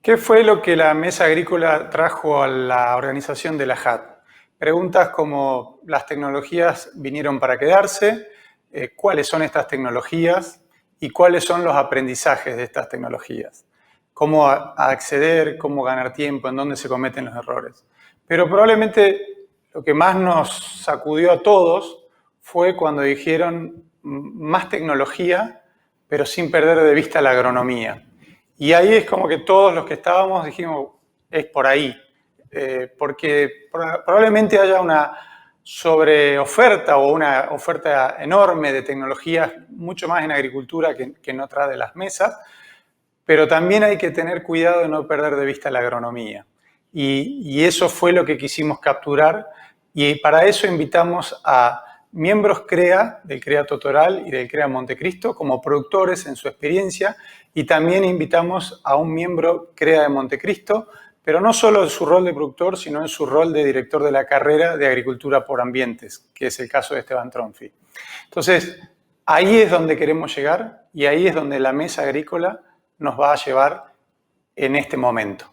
¿Qué fue lo que la Mesa Agrícola trajo a la organización de la JAT? Preguntas como: ¿las tecnologías vinieron para quedarse? ¿Cuáles son estas tecnologías? ¿Y cuáles son los aprendizajes de estas tecnologías? ¿Cómo acceder? ¿Cómo ganar tiempo? ¿En dónde se cometen los errores? Pero probablemente lo que más nos sacudió a todos fue cuando dijeron más tecnología, pero sin perder de vista la agronomía. Y ahí es como que todos los que estábamos dijimos, es por ahí, porque probablemente haya una sobreoferta o una oferta enorme de tecnologías, mucho más en agricultura que en otras de las mesas, pero también hay que tener cuidado de no perder de vista la agronomía. Y eso fue lo que quisimos capturar, y para eso invitamos a miembros CREA, del CREA Totoral y del CREA Montecristo, como productores en su experiencia, y también invitamos a un miembro CREA de Montecristo, pero no solo en su rol de productor, sino en su rol de director de la carrera de Agricultura por Ambientes, que es el caso de Esteban Tronfi. Entonces, ahí es donde queremos llegar y ahí es donde la Mesa Agrícola nos va a llevar en este momento.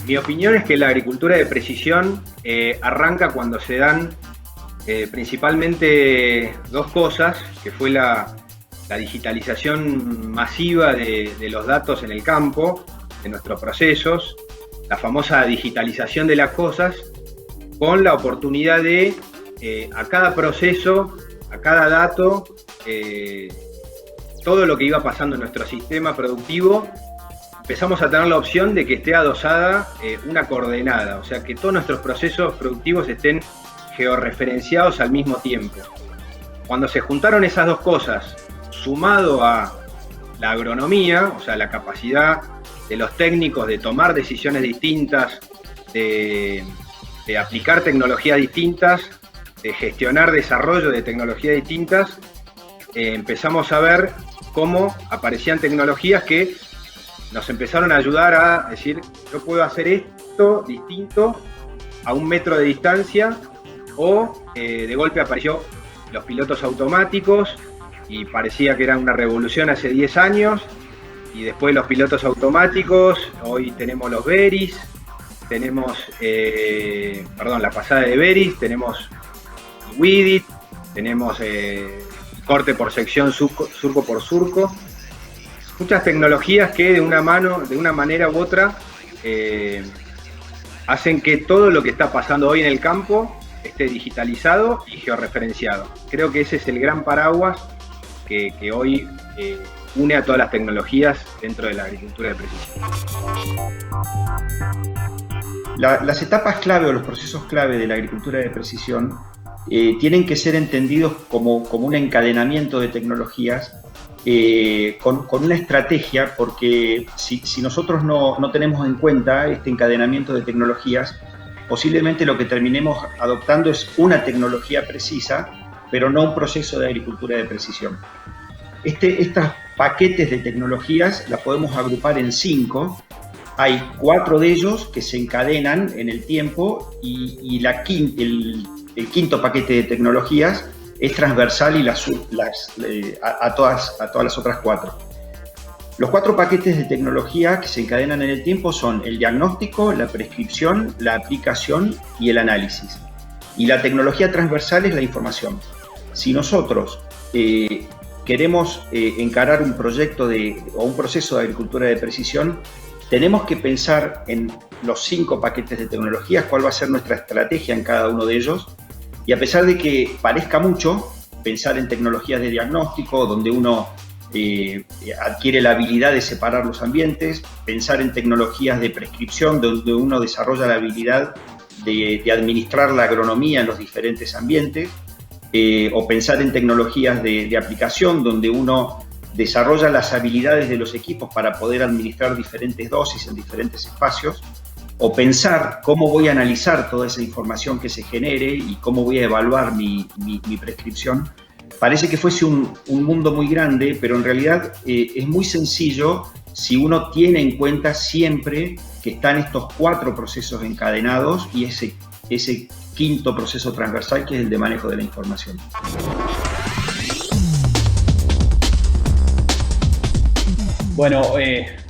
Mi opinión es que la agricultura de precisión arranca cuando se dan principalmente dos cosas, que fue la digitalización masiva de los datos en el campo, de nuestros procesos, la famosa digitalización de las cosas, con la oportunidad de a cada proceso, a cada dato, todo lo que iba pasando en nuestro sistema productivo, empezamos a tener la opción de que esté adosada una coordenada, o sea, que todos nuestros procesos productivos estén georreferenciados al mismo tiempo. Cuando se juntaron esas dos cosas, sumado a la agronomía, o sea, la capacidad de los técnicos de tomar decisiones distintas, de aplicar tecnologías distintas, de gestionar desarrollo de tecnologías distintas, empezamos a ver cómo aparecían tecnologías que nos empezaron a ayudar a decir, yo puedo hacer esto distinto a 1 metro de distancia, o de golpe apareció los pilotos automáticos y parecía que era una revolución hace 10 años, y después los pilotos automáticos, hoy tenemos los Veris, tenemos, la pasada de Veris, tenemos Weedit, tenemos corte por sección, surco por surco. Muchas tecnologías que de una manera u otra hacen que todo lo que está pasando hoy en el campo esté digitalizado y georreferenciado. Creo que ese es el gran paraguas que hoy une a todas las tecnologías dentro de la agricultura de precisión. Las etapas clave o los procesos clave de la agricultura de precisión tienen que ser entendidos como un encadenamiento de tecnologías con una estrategia, porque si nosotros no tenemos en cuenta este encadenamiento de tecnologías, posiblemente lo que terminemos adoptando es una tecnología precisa, pero no un proceso de agricultura de precisión. Estos paquetes de tecnologías la podemos agrupar en 5. Hay 4 de ellos que se encadenan en el tiempo y el quinto paquete de tecnologías es transversal y a todas las otras 4. Los 4 paquetes de tecnología que se encadenan en el tiempo son el diagnóstico, la prescripción, la aplicación y el análisis. Y la tecnología transversal es la información. Si nosotros queremos encarar un proyecto o un proceso de agricultura de precisión, tenemos que pensar en los 5 paquetes de tecnologías, cuál va a ser nuestra estrategia en cada uno de ellos. Y a pesar de que parezca mucho, pensar en tecnologías de diagnóstico, donde uno adquiere la habilidad de separar los ambientes, pensar en tecnologías de prescripción, donde uno desarrolla la habilidad de administrar la agronomía en los diferentes ambientes, o pensar en tecnologías de aplicación, donde uno desarrolla las habilidades de los equipos para poder administrar diferentes dosis en diferentes espacios, o pensar cómo voy a analizar toda esa información que se genere y cómo voy a evaluar mi prescripción. Parece que fuese un mundo muy grande, pero en realidad es muy sencillo si uno tiene en cuenta siempre que están estos 4 procesos encadenados y ese quinto proceso transversal, que es el de manejo de la información. Bueno,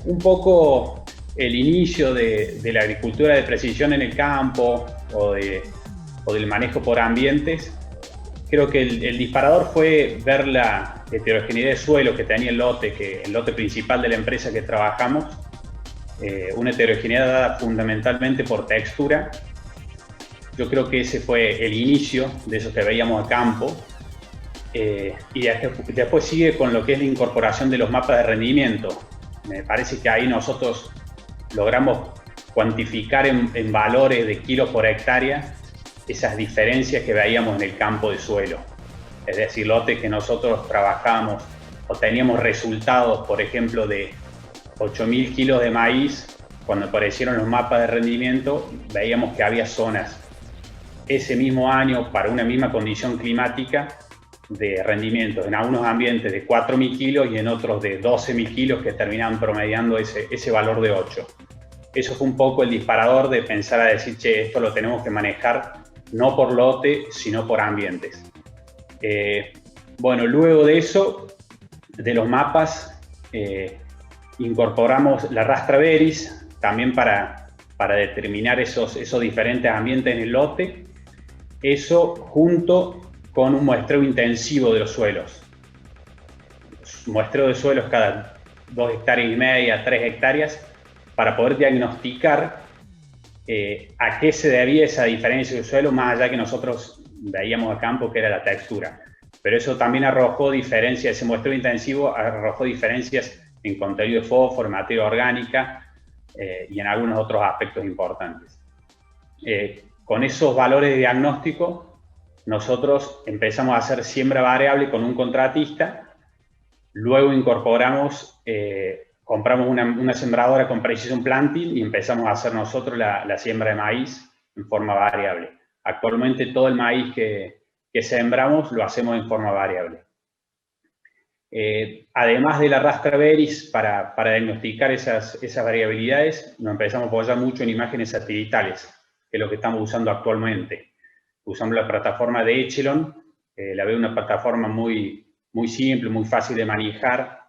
un poco el inicio de la agricultura de precisión en el campo o del manejo por ambientes, creo que el disparador fue ver la heterogeneidad de suelo que tenía el lote principal de la empresa que trabajamos, una heterogeneidad dada fundamentalmente por textura. Yo creo que ese fue el inicio de eso que veíamos a campo. Y después sigue con lo que es la incorporación de los mapas de rendimiento. Me parece que ahí nosotros logramos cuantificar en valores de kilos por hectárea esas diferencias que veíamos en el campo de suelo. Es decir, lotes que nosotros trabajamos o teníamos resultados, por ejemplo, de 8.000 kilos de maíz. Cuando aparecieron los mapas de rendimiento, veíamos que había zonas ese mismo año, para una misma condición climática, de rendimientos en algunos ambientes de 4.000 kilos y en otros de 12.000 kilos que terminaban promediando ese valor de 8. Eso fue un poco el disparador de pensar a decir, che, esto lo tenemos que manejar no por lote, sino por ambientes. Bueno, luego de eso, de los mapas, incorporamos la Rastraveris también para determinar esos diferentes ambientes en el lote. Eso junto con un muestreo intensivo de los suelos. Muestreo de suelos cada 2,5 hectáreas, 3 hectáreas, para poder diagnosticar a qué se debía esa diferencia de suelo, más allá que nosotros veíamos a campo, que era la textura. Pero eso también arrojó diferencias, ese muestreo intensivo arrojó diferencias en contenido de fósforo, materia orgánica y en algunos otros aspectos importantes. Con esos valores de diagnóstico, nosotros empezamos a hacer siembra variable con un contratista, luego incorporamos, compramos una sembradora con Precision Planting y empezamos a hacer nosotros la siembra de maíz en forma variable. Actualmente todo el maíz que sembramos lo hacemos en forma variable. Además de la Rastraveris, para diagnosticar esas variabilidades, nos empezamos a apoyar mucho en imágenes satelitales, que es lo que estamos usando actualmente. Usamos la plataforma de Echelon, la veo una plataforma muy simple, muy fácil de manejar,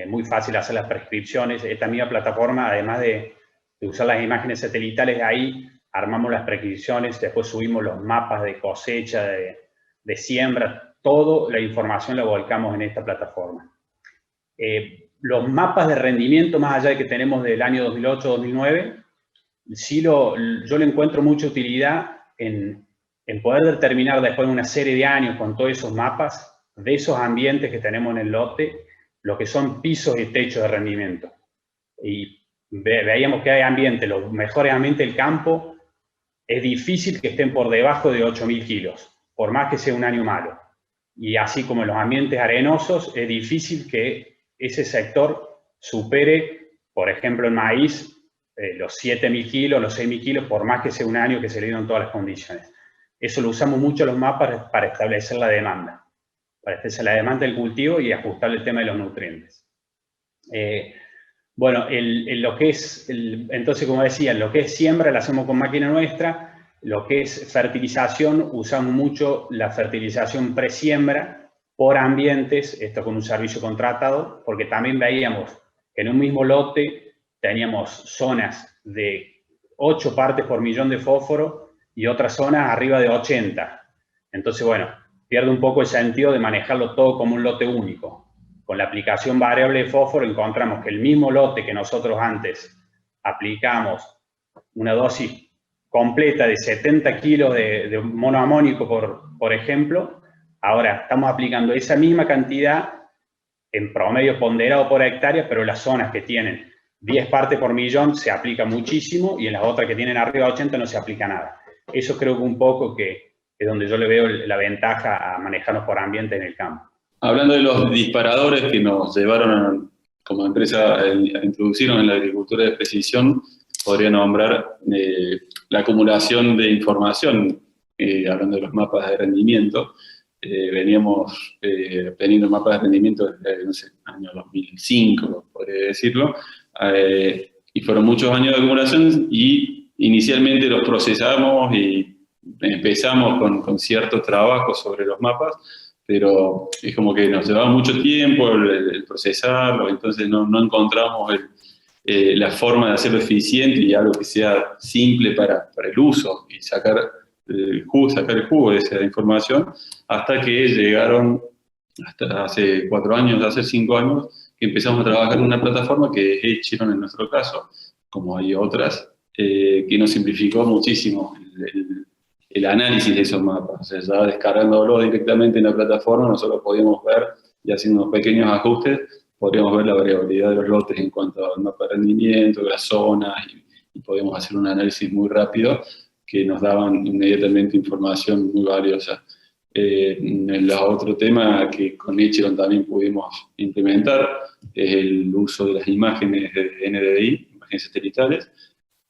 muy fácil de hacer las prescripciones. Esta misma plataforma, además de usar las imágenes satelitales, ahí armamos las prescripciones, después subimos los mapas de cosecha, de siembra, toda la información la volcamos en esta plataforma. Los mapas de rendimiento, más allá de que tenemos del año 2008-2009, sí yo le encuentro mucha utilidad en poder determinar después de una serie de años con todos esos mapas de esos ambientes que tenemos en el lote, lo que son pisos y techos de rendimiento. Y veíamos que hay ambientes, los mejores ambientes del campo, es difícil que estén por debajo de 8.000 kilos, por más que sea un año malo. Y así como en los ambientes arenosos, es difícil que ese sector supere, por ejemplo, el maíz, los 7.000 kilos, los 6.000 kilos, por más que sea un año que se le dieron todas las condiciones. Eso lo usamos mucho en los mapas para establecer la demanda. para la demanda del cultivo y ajustar el tema de los nutrientes. Bueno, entonces, como decía, lo que es siembra lo hacemos con máquina nuestra. Lo que es fertilización, usamos mucho la fertilización presiembra por ambientes, esto con un servicio contratado, porque también veíamos que en un mismo lote teníamos zonas de 8 partes por millón de fósforo y otras zonas arriba de 80. Entonces, bueno, pierde un poco el sentido de manejarlo todo como un lote único. Con la aplicación variable de fósforo encontramos que el mismo lote que nosotros antes aplicamos una dosis completa de 70 kilos de monoamónico, por ejemplo, ahora estamos aplicando esa misma cantidad en promedio ponderado por hectárea, pero en las zonas que tienen 10 partes por millón se aplica muchísimo y en las otras que tienen arriba de 80 no se aplica nada. Eso creo que un poco que es donde yo le veo la ventaja a manejarnos por ambiente en el campo. Hablando de los disparadores que nos llevaron como empresa a introducirnos en la agricultura de precisión, podría nombrar la acumulación de información, hablando de los mapas de rendimiento. Veníamos obteniendo mapas de rendimiento desde, no sé, año 2005, podría decirlo, y fueron muchos años de acumulación y inicialmente los procesamos y empezamos con cierto trabajo sobre los mapas, pero es como que nos llevaba mucho tiempo el procesarlo, entonces no encontramos la forma de hacerlo eficiente y algo que sea simple para el uso y sacar el jugo de esa información, hasta que llegaron, hasta hace 4 años, hace 5 años, que empezamos a trabajar en una plataforma que es Echiron en nuestro caso, como hay otras, que nos simplificó muchísimo el análisis de esos mapas. O sea, ya descargándolo directamente en la plataforma, nosotros podíamos ver, y haciendo unos pequeños ajustes, podríamos ver la variabilidad de los lotes en cuanto al mapa de rendimiento, de las zonas, y podíamos hacer un análisis muy rápido que nos daban inmediatamente información muy valiosa. El otro tema que con Echiron también pudimos implementar es el uso de las imágenes de NDVI, imágenes satelitales,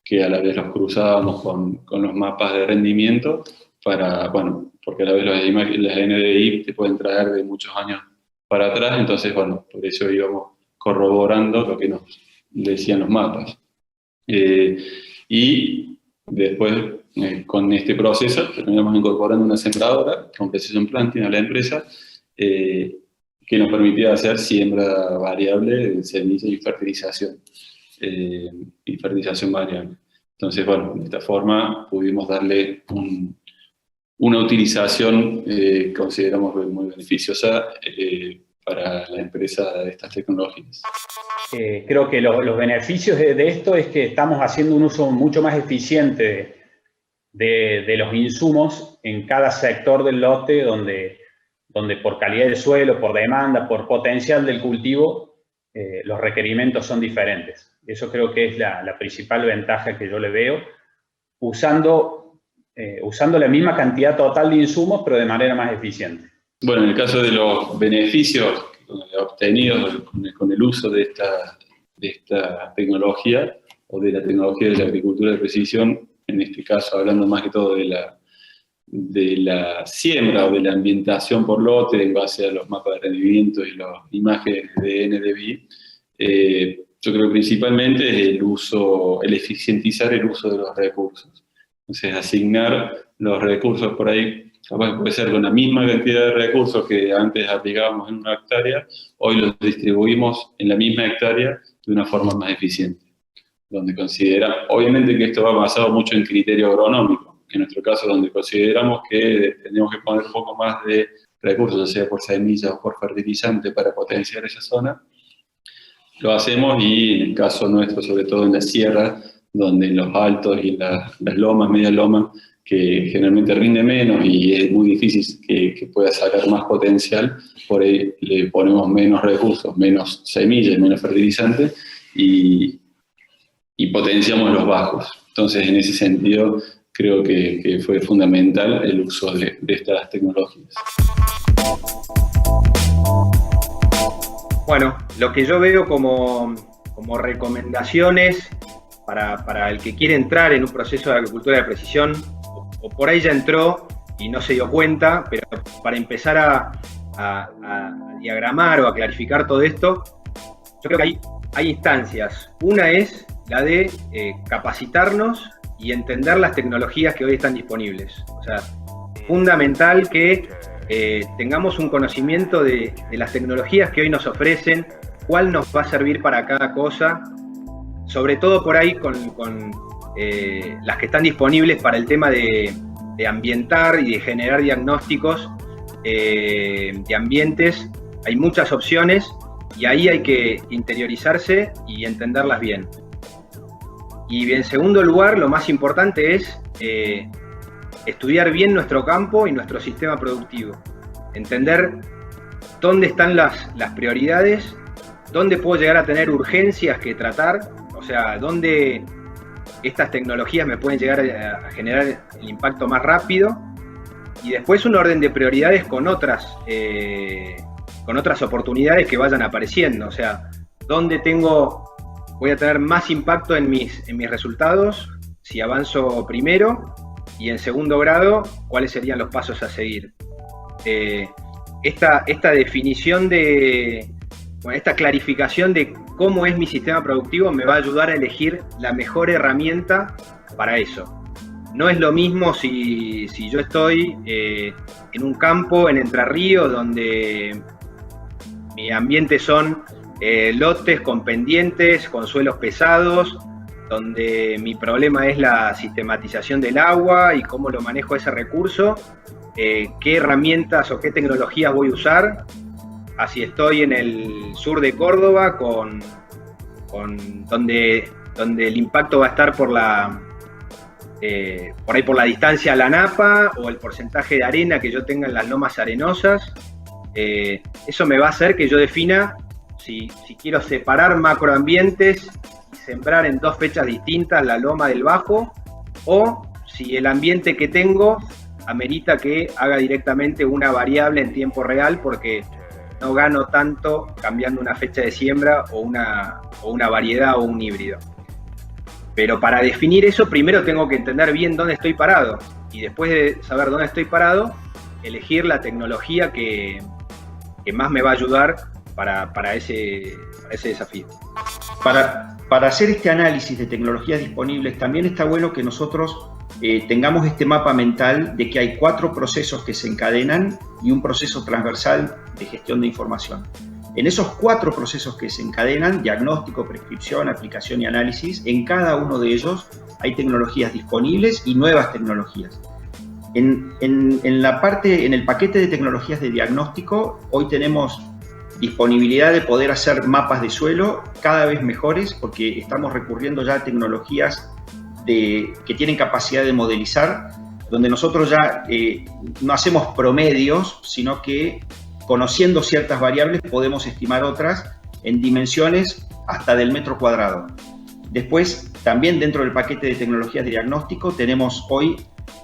que a la vez los cruzábamos con los mapas de rendimiento, porque a la vez las NDVI te pueden traer de muchos años para atrás, entonces, bueno, por eso íbamos corroborando lo que nos decían los mapas. Y después, con este proceso, terminamos incorporando una sembradora con Precision Planting a la empresa, que nos permitía hacer siembra variable de semilla y fertilización variable. Entonces, bueno, de esta forma pudimos darle una utilización que consideramos muy beneficiosa para la empresa de estas tecnologías. Creo que los beneficios de esto es que estamos haciendo un uso mucho más eficiente de los insumos en cada sector del lote, donde por calidad del suelo, por demanda, por potencial del cultivo, los requerimientos son diferentes. Eso creo que es la principal ventaja que yo le veo, usando la misma cantidad total de insumos, pero de manera más eficiente. Bueno, en el caso de los beneficios obtenidos con el uso de esta tecnología, o de la tecnología de la agricultura de precisión, en este caso hablando más que todo de la siembra o de la ambientación por lote en base a los mapas de rendimiento y las imágenes de NDVI, yo creo que principalmente es el eficientizar el uso de los recursos. Entonces, asignar los recursos por ahí, capaz puede ser con la misma cantidad de recursos que antes aplicábamos en una hectárea, hoy los distribuimos en la misma hectárea de una forma más eficiente. Donde obviamente que esto va basado mucho en criterio agronómico, en nuestro caso donde consideramos que tenemos que poner un poco más de recursos, ya sea por semillas o por fertilizante para potenciar esa zona, lo hacemos, y en el caso nuestro, sobre todo en la sierra, donde en los altos y las lomas, medias lomas, que generalmente rinde menos y es muy difícil que pueda sacar más potencial, por ahí le ponemos menos recursos, menos semillas, menos fertilizante y potenciamos los bajos. Entonces, en ese sentido, creo que fue fundamental el uso de estas tecnologías. Bueno, lo que yo veo como recomendaciones para el que quiere entrar en un proceso de agricultura de precisión, o por ahí ya entró y no se dio cuenta, pero para empezar a diagramar o a clarificar todo esto, yo creo que hay instancias. Una es la de capacitarnos y entender las tecnologías que hoy están disponibles. O sea, fundamental que tengamos un conocimiento de las tecnologías que hoy nos ofrecen, cuál nos va a servir para cada cosa, sobre todo por ahí con las que están disponibles para el tema de ambientar y de generar diagnósticos de ambientes. Hay muchas opciones y ahí hay que interiorizarse y entenderlas bien. Y en segundo lugar, lo más importante es estudiar bien nuestro campo y nuestro sistema productivo. Entender dónde están las prioridades, dónde puedo llegar a tener urgencias que tratar, o sea, dónde estas tecnologías me pueden llegar a generar el impacto más rápido, y después un orden de prioridades con otras oportunidades que vayan apareciendo. O sea, dónde voy a tener más impacto en mis resultados si avanzo primero, y en segundo grado, cuáles serían los pasos a seguir. Esta definición esta clarificación de cómo es mi sistema productivo me va a ayudar a elegir la mejor herramienta para eso. No es lo mismo si yo estoy en un campo en Entre Ríos donde mi ambiente son lotes con pendientes, con suelos pesados, donde mi problema es la sistematización del agua y cómo lo manejo ese recurso, qué herramientas o qué tecnologías voy a usar. Así estoy en el sur de Córdoba, donde el impacto va a estar por ahí por la distancia a la napa o el porcentaje de arena que yo tenga en las lomas arenosas. Eso me va a hacer que yo defina si quiero separar macroambientes y sembrar en 2 fechas distintas la loma del Bajo, o si el ambiente que tengo amerita que haga directamente una variable en tiempo real, porque no gano tanto cambiando una fecha de siembra o una variedad o un híbrido. Pero para definir eso, primero tengo que entender bien dónde estoy parado, y después de saber dónde estoy parado, elegir la tecnología que más me va a ayudar para ese desafío. Para hacer este análisis de tecnologías disponibles, también está bueno que nosotros tengamos este mapa mental de que hay 4 procesos que se encadenan y un proceso transversal de gestión de información. En esos 4 procesos que se encadenan, diagnóstico, prescripción, aplicación y análisis, en cada uno de ellos hay tecnologías disponibles y nuevas tecnologías. En el paquete de tecnologías de diagnóstico, hoy tenemos disponibilidad de poder hacer mapas de suelo cada vez mejores, porque estamos recurriendo ya a tecnologías que tienen capacidad de modelizar, donde nosotros ya no hacemos promedios, sino que conociendo ciertas variables podemos estimar otras en dimensiones hasta del metro cuadrado. Después, también dentro del paquete de tecnologías de diagnóstico, tenemos hoy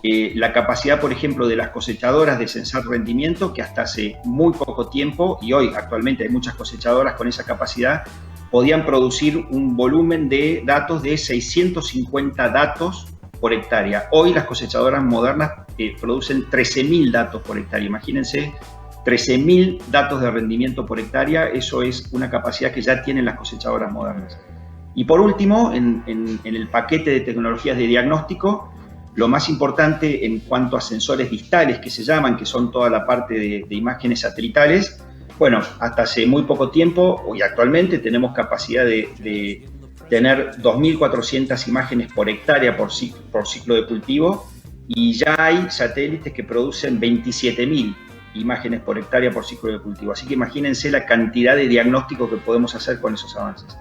la capacidad, por ejemplo, de las cosechadoras de censar rendimiento, que hasta hace muy poco tiempo, y hoy actualmente hay muchas cosechadoras con esa capacidad, podían producir un volumen de datos de 650 datos por hectárea. Hoy las cosechadoras modernas producen 13.000 datos por hectárea. Imagínense, 13.000 datos de rendimiento por hectárea, eso es una capacidad que ya tienen las cosechadoras modernas. Y por último, en el paquete de tecnologías de diagnóstico, lo más importante en cuanto a sensores distales, que se llaman, que son toda la parte de imágenes satelitales, bueno, hasta hace muy poco tiempo, y actualmente tenemos capacidad de tener 2.400 imágenes por hectárea por ciclo de cultivo, y ya hay satélites que producen 27.000 imágenes por hectárea por ciclo de cultivo. Así que imagínense la cantidad de diagnóstico que podemos hacer con esos avances.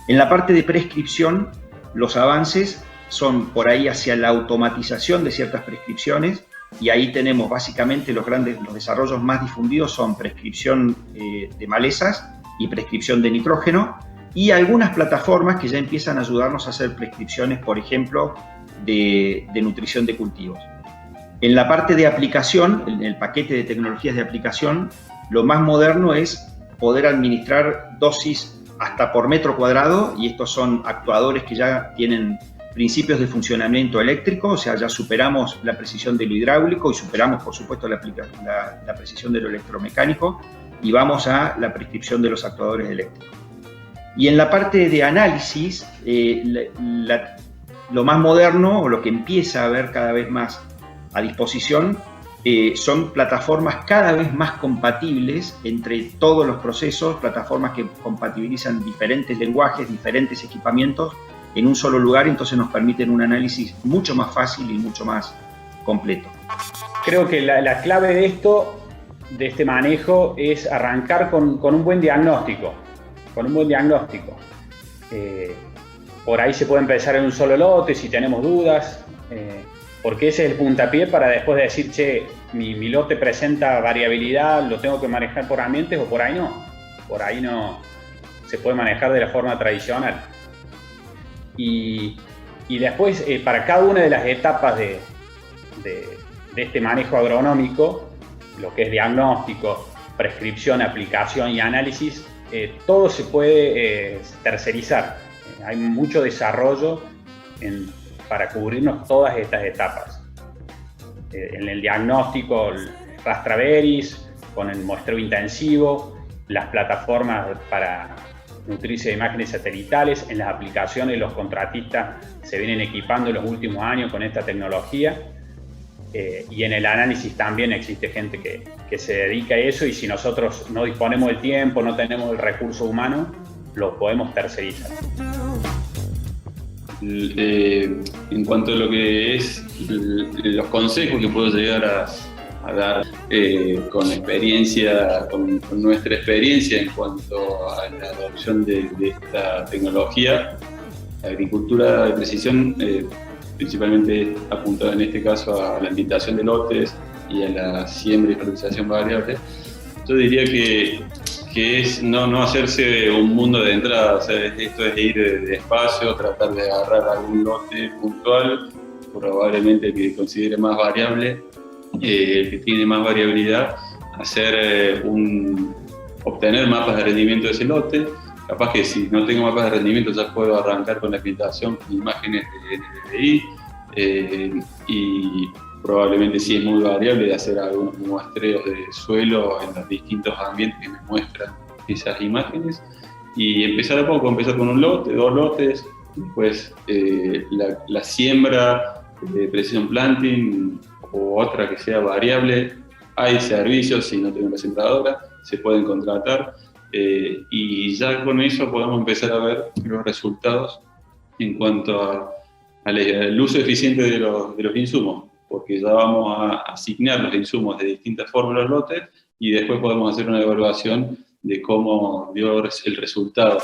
En la parte de prescripción, los avances son por ahí hacia la automatización de ciertas prescripciones, y ahí tenemos básicamente los desarrollos más difundidos son prescripción de malezas y prescripción de nitrógeno, y algunas plataformas que ya empiezan a ayudarnos a hacer prescripciones, por ejemplo, de nutrición de cultivos. En la parte de aplicación, en el paquete de tecnologías de aplicación, lo más moderno es poder administrar dosis hasta por metro cuadrado, y estos son actuadores que ya tienen principios de funcionamiento eléctrico, o sea, ya superamos la precisión de lo hidráulico y superamos, por supuesto, la precisión de lo electromecánico y vamos a la prescripción de los actuadores eléctricos. Y en la parte de análisis, lo más moderno, o lo que empieza a haber cada vez más a disposición, son plataformas cada vez más compatibles entre todos los procesos, plataformas que compatibilizan diferentes lenguajes, diferentes equipamientos en un solo lugar, entonces nos permiten un análisis mucho más fácil y mucho más completo. Creo que la clave de esto, de este manejo, es arrancar con un buen diagnóstico. Por ahí se puede empezar en un solo lote si tenemos dudas, porque ese es el puntapié para después decir, che, mi lote presenta variabilidad, lo tengo que manejar por ambientes o por ahí no. Por ahí no se puede manejar de la forma tradicional. Y después, para cada una de las etapas de este manejo agronómico, lo que es diagnóstico, prescripción, aplicación y análisis, todo se puede tercerizar. Hay mucho desarrollo para cubrirnos todas estas etapas. En el diagnóstico, el Rastraveris, con el muestreo intensivo, las plataformas para nutrirse de imágenes satelitales. En las aplicaciones, los contratistas se vienen equipando en los últimos años con esta tecnología. Y en el análisis también existe gente que se dedica a eso, y si nosotros no disponemos del tiempo, no tenemos el recurso humano, lo podemos tercerizar. En cuanto a lo que es los consejos que puedo llegar a dar con experiencia, con nuestra experiencia en cuanto a la adopción de esta tecnología, la agricultura de precisión, principalmente apuntada en este caso a la ambientación de lotes y a la siembra y fertilización variable, yo diría que es no hacerse un mundo de entrada. O sea, esto es ir despacio, tratar de agarrar algún lote puntual, probablemente el que considere más variable, el que tiene más variabilidad, obtener mapas de rendimiento de ese lote. Capaz que si no tengo mapas de rendimiento ya puedo arrancar con la aplicación con imágenes de DDI, y probablemente si es muy variable de hacer algunos muestreos de suelo en los distintos ambientes que me muestran esas imágenes, y empezar a poco, empezar con un lote, 2 lotes, después la siembra de precision planting o otra que sea variable. Hay servicios, si no tengo la sembradora, se pueden contratar, y ya con eso podemos empezar a ver los resultados en cuanto al uso eficiente de los insumos, porque ya vamos a asignar los insumos de distintas formas a los lotes y después podemos hacer una evaluación de cómo dio el resultado.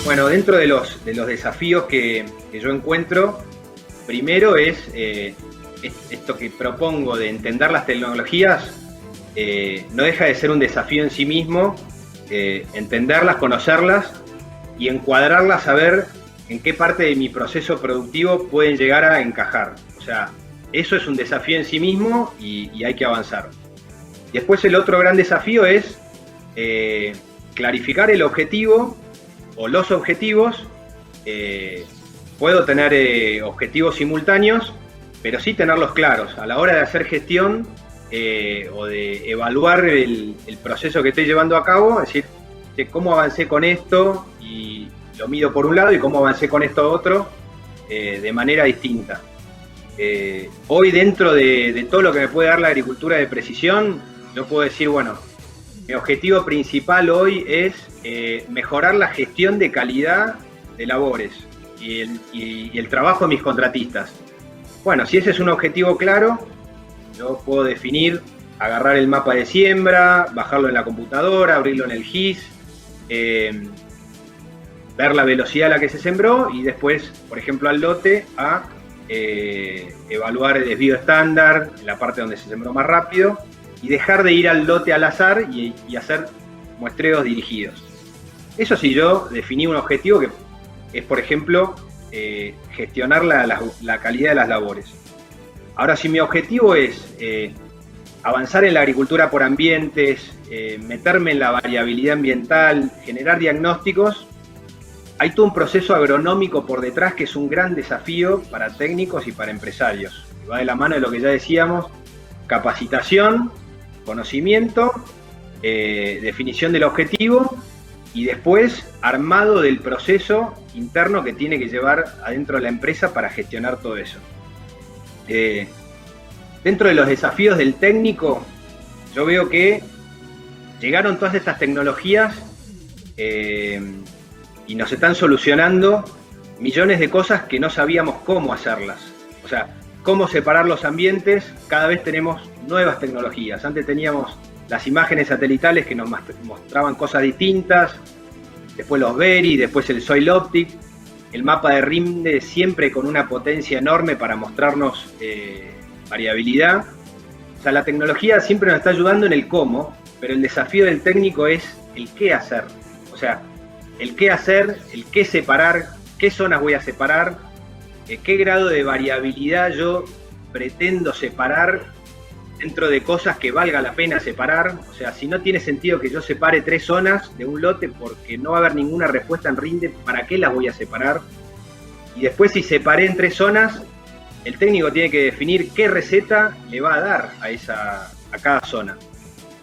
Bueno, dentro de los desafíos que yo encuentro, primero es esto que propongo de entender las tecnologías. No deja de ser un desafío en sí mismo, entenderlas, conocerlas y encuadrarlas, saber en qué parte de mi proceso productivo pueden llegar a encajar. O sea, eso es un desafío en sí mismo y hay que avanzar. Después el otro gran desafío es clarificar el objetivo o los objetivos. Puedo tener objetivos simultáneos, pero sí tenerlos claros a la hora de hacer gestión o de evaluar el proceso que estoy llevando a cabo, es decir, cómo avancé con esto y lo mido por un lado, y cómo avancé con esto otro de manera distinta. Hoy, dentro de todo lo que me puede dar la agricultura de precisión, yo puedo decir, bueno, mi objetivo principal hoy es mejorar la gestión de calidad de labores y el trabajo de mis contratistas. Bueno, si ese es un objetivo claro, yo puedo definir, agarrar el mapa de siembra, bajarlo en la computadora, abrirlo en el GIS, ver la velocidad a la que se sembró y después, por ejemplo, al lote, a evaluar el desvío estándar en la parte donde se sembró más rápido y dejar de ir al lote al azar y hacer muestreos dirigidos. Eso sí, yo definí un objetivo que es, por ejemplo, gestionar la calidad de las labores. Ahora, si mi objetivo es avanzar en la agricultura por ambientes, meterme en la variabilidad ambiental, generar diagnósticos, hay todo un proceso agronómico por detrás que es un gran desafío para técnicos y para empresarios. Va de la mano de lo que ya decíamos, capacitación, conocimiento, definición del objetivo y después armado del proceso interno que tiene que llevar adentro de la empresa para gestionar todo eso. Dentro de los desafíos del técnico, yo veo que llegaron todas estas tecnologías y nos están solucionando millones de cosas que no sabíamos cómo hacerlas. O sea, cómo separar los ambientes, cada vez tenemos nuevas tecnologías. Antes teníamos las imágenes satelitales que nos mostraban cosas distintas, después los VERI, después el Soil Optic, el mapa de RIMDE siempre con una potencia enorme para mostrarnos variabilidad. O sea, la tecnología siempre nos está ayudando en el cómo, pero el desafío del técnico es el qué hacer. O sea, el qué hacer, el qué separar, qué zonas voy a separar, qué grado de variabilidad yo pretendo separar dentro de cosas que valga la pena separar. O sea, si no tiene sentido que yo separe 3 zonas de un lote porque no va a haber ninguna respuesta en RIMDE, ¿para qué las voy a separar? Y después, si separé en 3 zonas, el técnico tiene que definir qué receta le va a dar a cada zona.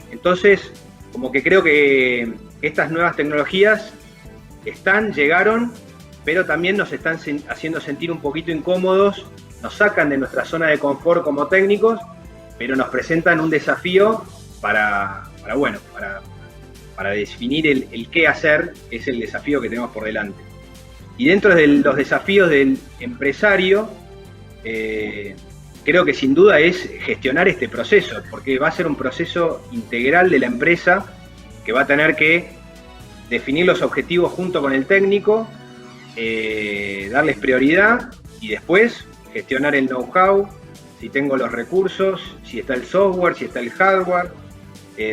Entonces, como que creo que estas nuevas tecnologías llegaron, pero también nos están haciendo sentir un poquito incómodos, nos sacan de nuestra zona de confort como técnicos, pero nos presentan un desafío para definir el qué hacer, es el desafío que tenemos por delante. Y dentro de los desafíos del empresario, creo que sin duda es gestionar este proceso, porque va a ser un proceso integral de la empresa que va a tener que definir los objetivos junto con el técnico, darles prioridad y después gestionar el know-how, si tengo los recursos, si está el software, si está el hardware,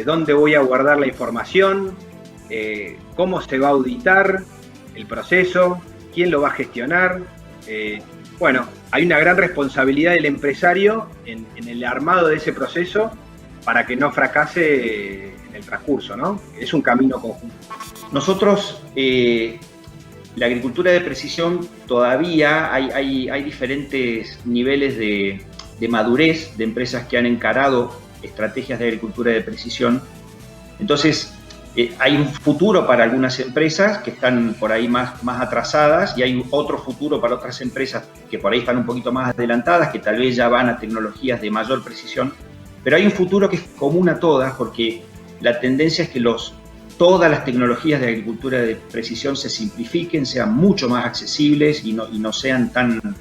dónde voy a guardar la información, cómo se va a auditar el proceso, quién lo va a gestionar. Bueno, hay una gran responsabilidad del empresario en el armado de ese proceso para que no fracase en el transcurso, ¿no? Es un camino conjunto. Nosotros, la agricultura de precisión, todavía hay diferentes niveles de madurez de empresas que han encarado estrategias de agricultura de precisión. Entonces, hay un futuro para algunas empresas que están por ahí más atrasadas y hay otro futuro para otras empresas que por ahí están un poquito más adelantadas, que tal vez ya van a tecnologías de mayor precisión. Pero hay un futuro que es común a todas, porque la tendencia es que todas las tecnologías de agricultura de precisión se simplifiquen, sean mucho más accesibles y no sean tan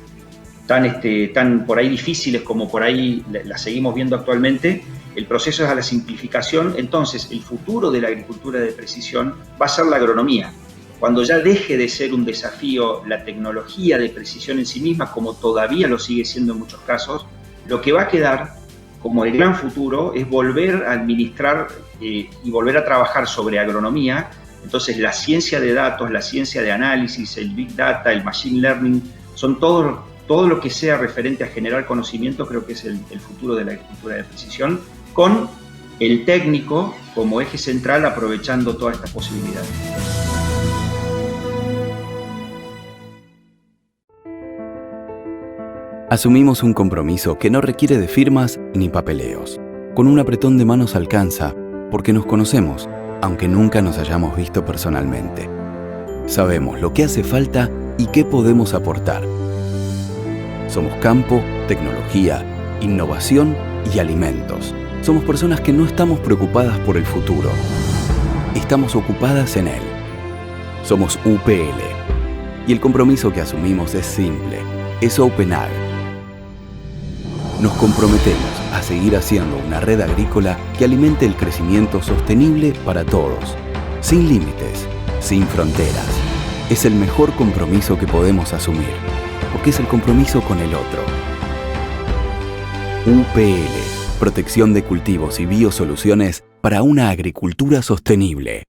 por ahí difíciles como por ahí las seguimos viendo actualmente. El proceso es a la simplificación. Entonces, el futuro de la agricultura de precisión va a ser la agronomía. Cuando ya deje de ser un desafío la tecnología de precisión en sí misma, como todavía lo sigue siendo en muchos casos, lo que va a quedar como el gran futuro es volver a administrar y volver a trabajar sobre agronomía. Entonces, la ciencia de datos, la ciencia de análisis, el Big Data, el Machine Learning, son todo lo que sea referente a generar conocimiento. Creo que es el futuro de la agricultura de precisión, con el técnico como eje central, aprovechando todas estas posibilidades. Asumimos un compromiso que no requiere de firmas ni papeleos. Con un apretón de manos alcanza, porque nos conocemos, aunque nunca nos hayamos visto personalmente. Sabemos lo que hace falta y qué podemos aportar. Somos campo, tecnología, innovación y alimentos. Somos personas que no estamos preocupadas por el futuro. Estamos ocupadas en él. Somos UPL. Y el compromiso que asumimos es simple. Es Open Ag. Nos comprometemos a seguir haciendo una red agrícola que alimente el crecimiento sostenible para todos. Sin límites, sin fronteras. Es el mejor compromiso que podemos asumir. Porque es el compromiso con el otro. UPL. Protección de cultivos y biosoluciones para una agricultura sostenible.